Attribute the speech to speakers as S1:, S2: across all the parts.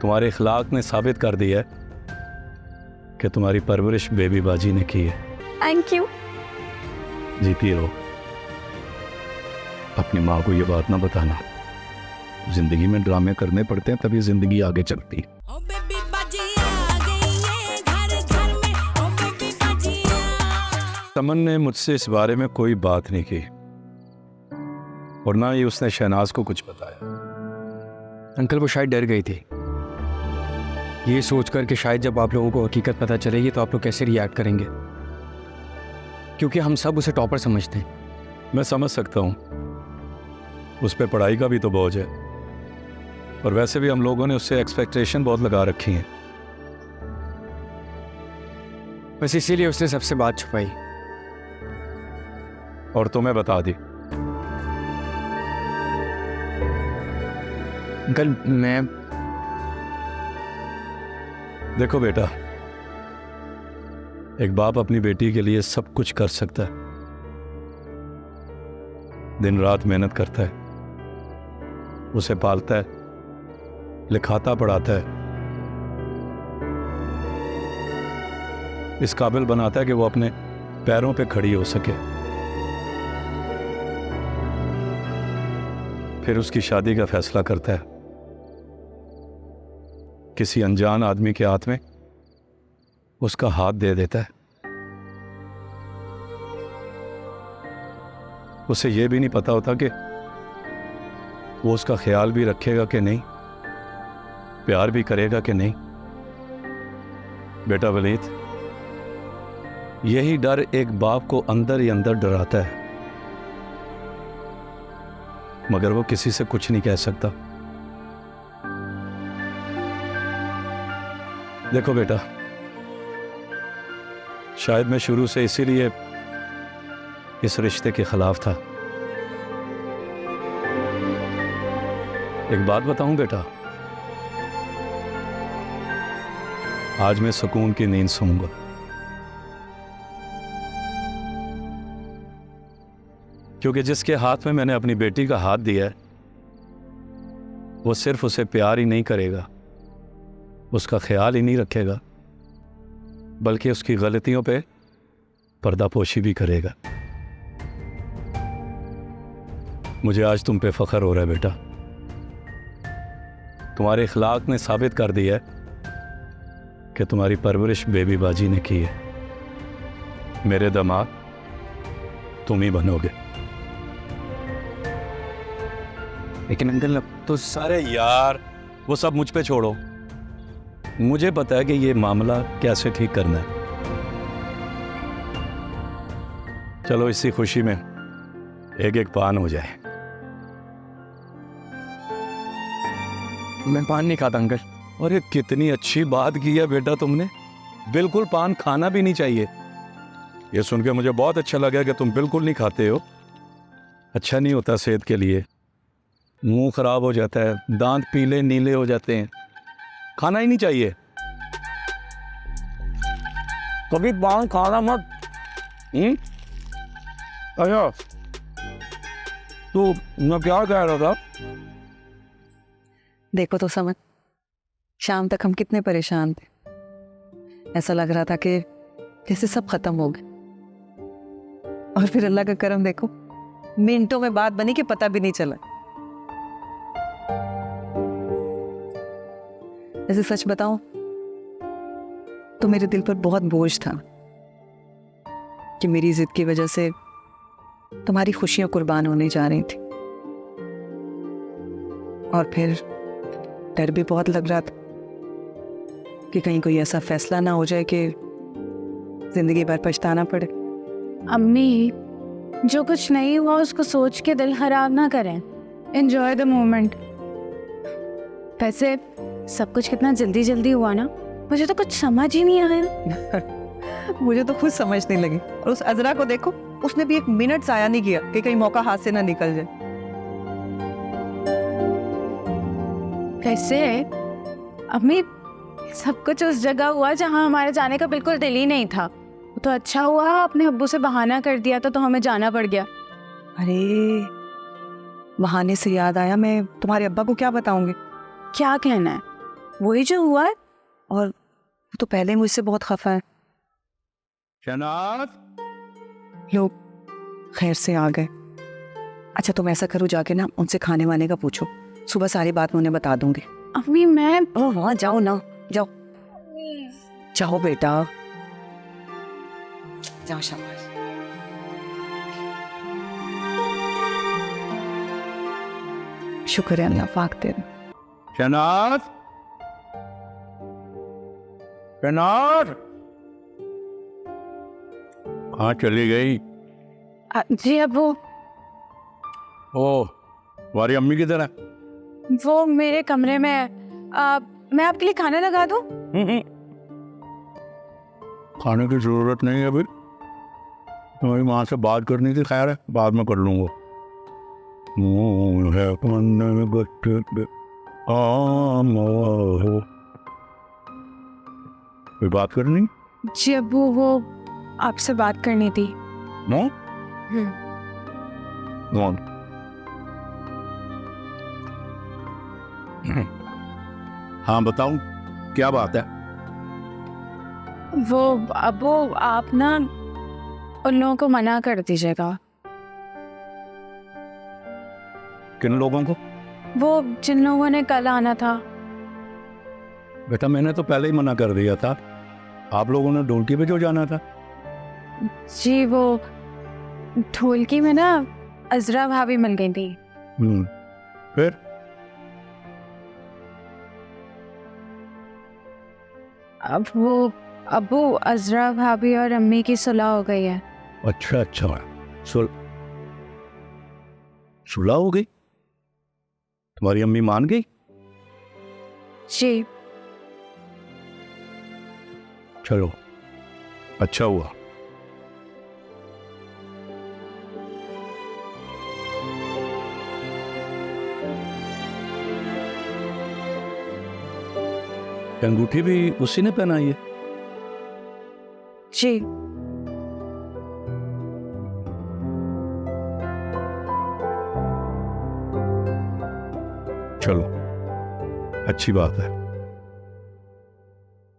S1: तुम्हारे इखलाक ने साबित कर दिया है कि तुम्हारी परवरिश बेबी बाजी ने की है।
S2: Thank you.
S1: जीती रहो। अपनी माँ को ये बात ना बताना। जिंदगी में ड्रामे करने पड़ते हैं तभी जिंदगी आगे चलती है। समन ने मुझसे इस बारे में कोई बात नहीं की और ना ही उसने शहनाज को कुछ बताया।
S3: अंकल वो शायद डर गई थी, ये सोचकर कि शायद जब आप लोगों को हकीकत पता चलेगी तो आप लोग कैसे रिएक्ट करेंगे, क्योंकि हम सब उसे टॉपर समझते हैं।
S1: मैं समझ सकता हूँ, उस पर पढ़ाई का भी तो बोझ है और वैसे भी हम लोगों ने उससे एक्सपेक्टेशन बहुत लगा रखी है।
S3: बस इसीलिए उसने सबसे बात छुपाई
S1: और तुम्हें बता दी।
S3: अंकल मैं
S1: देखो बेटा, एक बाप अपनी बेटी के लिए सब कुछ कर सकता है, दिन रात मेहनत करता है, उसे पालता है, लिखाता पढ़ाता है, इस काबिल बनाता है कि वो अपने पैरों पे खड़ी हो सके। फिर उसकी शादी का फैसला करता है, किसी अनजान आदमी के हाथ में उसका हाथ दे देता है। उसे यह भी नहीं पता होता कि वो उसका ख्याल भी रखेगा कि नहीं, प्यार भी करेगा कि नहीं। बेटा वलीद, यही डर एक बाप को अंदर ही अंदर डराता है, मगर वो किसी से कुछ नहीं कह सकता। देखो बेटा, शायद मैं शुरू से इसीलिए इस रिश्ते के खिलाफ था। एक बात बताऊं बेटा, आज मैं सुकून की नींद सोऊंगा, क्योंकि जिसके हाथ में मैंने अपनी बेटी का हाथ दिया है वो सिर्फ उसे प्यार ही नहीं करेगा, उसका ख्याल ही नहीं रखेगा, बल्कि उसकी गलतियों पे पर्दापोशी भी करेगा। मुझे आज तुम पे फख्र हो रहा है बेटा। तुम्हारे इखलाक ने साबित कर दिया है कि तुम्हारी परवरिश बेबी बाजी ने की है। मेरे दामाद तुम ही बनोगे।
S3: लेकिन अंकल अब तो
S1: सारे यार वो सब मुझ पे छोड़ो, मुझे पता है कि ये मामला कैसे ठीक करना है। चलो इसी खुशी में एक एक पान हो जाए।
S3: मैं पान नहीं खाता अंकल।
S1: और ये कितनी अच्छी बात की है बेटा तुमने, बिल्कुल पान खाना भी नहीं चाहिए। ये सुन के मुझे बहुत अच्छा लगा कि तुम बिल्कुल नहीं खाते हो। अच्छा नहीं होता सेहत के लिए, मुंह खराब हो जाता है, दांत पीले नीले हो जाते हैं, खाना ही नहीं चाहिए। कभी पान खाना मत। अच्छा तो मैं क्या कह रहा था?
S4: देखो तो समझ, शाम तक हम कितने परेशान थे, ऐसा लग रहा था कि जैसे सब खत्म हो गए, और फिर अल्लाह का करम देखो, मिनटों में बात बनी कि पता भी नहीं चला। ऐसे सच बताऊं तो मेरे दिल पर बहुत बोझ था कि मेरी जिद की वजह से तुम्हारी खुशियां कुर्बान होने जा रही थी, और फिर डर भी बहुत लग रहा था कि कहीं कोई ऐसा फैसला ना हो जाए कि जिंदगी भर पछताना पड़े।
S2: अम्मी, जो कुछ नहीं हुआ उसको सोच के दिल खराब ना करें, एंजॉय द मोमेंट। वैसे सब कुछ कितना जल्दी जल्दी हुआ ना, मुझे तो कुछ समझ ही नहीं आया।
S4: मुझे तो खुद समझ नहीं लगी, और उस अजरा को देखो, उसने भी एक मिनट जाया नहीं किया कि कहीं मौका हाथ से ना निकल जाए।
S2: वैसे अम्मी, सब कुछ उस जगह हुआ जहाँ हमारे जाने का बिल्कुल दिल ही नहीं था। तो अच्छा हुआ अपने अब्बू से बहाना कर दिया था, तो हमें जाना पड़ गया।
S4: अरे बहाने से याद आया, मैं तुम्हारे अब्बा को क्या बताऊंगी?
S2: क्या कहना है? वही जो हुआ है।
S4: और वो तो पहले ही मुझसे बहुत खफा है।
S1: शहनाज,
S4: लोग खैर से आ गए। अच्छा तुम ऐसा करो, जाके ना उनसे खाने वाने का पूछो, सुबह सारी बात मैं उन्हें बता दूंगी।
S2: अम्मी मैं
S4: हाँ जाओ ना, जाओ जाओ बेटा, जाओ शाबाश। शुक्र है अल्लाह पाक तेरा।
S1: शहनाज, शहनाज, कहाँ चली गई?
S2: जी अबू,
S1: ओ, तुम्हारी अम्मी किधर है?
S2: वो मेरे कमरे में है। मैं आपके लिए खाना लगा दूं?
S1: खाने की जरूरत नहीं है अभी, तुम्हारी माँ से बात करनी थी। खैर है, बाद में कर लूँगा। कोई बात करनी?
S2: जी अबू, वो आपसे बात करनी थी।
S1: नो
S2: हम्म,
S1: नो। हाँ बताऊं, क्या बात है?
S2: वो अबू आप ना उन लोगों को मना कर दीजिएगा।
S1: किन लोगों को?
S2: वो जिन लोगों ने कल आना था।
S1: बेटा मैंने तो पहले ही मना कर दिया था। आप लोगों ने ढोलकी पे क्यों जाना था?
S2: जी वो ढोलकी में ना अजरा भाभी मिल गई थी।
S1: फिर?
S2: अब वो अबू अजरा भाभी और अम्मी की सुलह हो गई है।
S1: अच्छा अच्छा, सुलह हो गई? तुम्हारी अम्मी मान गई?
S2: जी
S1: चलो अच्छा हुआ। अंगूठी भी उसी ने पहनाई है?
S2: जी
S1: चलो अच्छी बात है,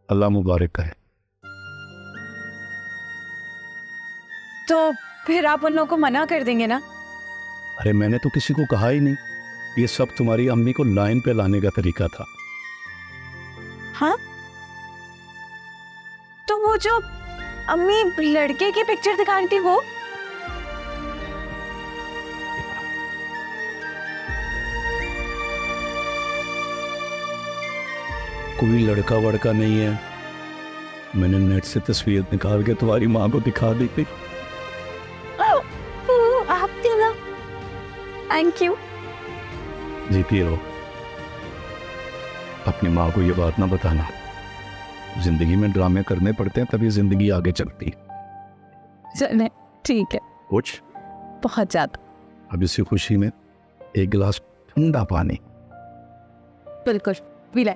S1: अल्लाह मुबारक करे।
S2: तो फिर आप उन लोगों को मना कर देंगे ना?
S1: अरे मैंने तो किसी को कहा ही नहीं, ये सब तुम्हारी अम्मी को लाइन पे लाने का तरीका था।
S2: हाँ, तो वो जो अम्मी लड़के की पिक्चर दिखा रही थी वो?
S1: कोई लड़का वड़का नहीं है, मैंने नेट से तस्वीर निकाल के तुम्हारी माँ को दिखा दी थी।
S2: आप थैंक यू।
S1: जीती रहो, अपनी माँ को ये बात ना बताना। जिंदगी में ड्रामे करने पड़ते हैं तभी जिंदगी आगे चलती है।
S2: चले ठीक है,
S1: कुछ
S2: बहुत ज्यादा।
S1: अब इसी खुशी में एक गिलास ठंडा पानी।
S2: बिल्कुल, पी ले।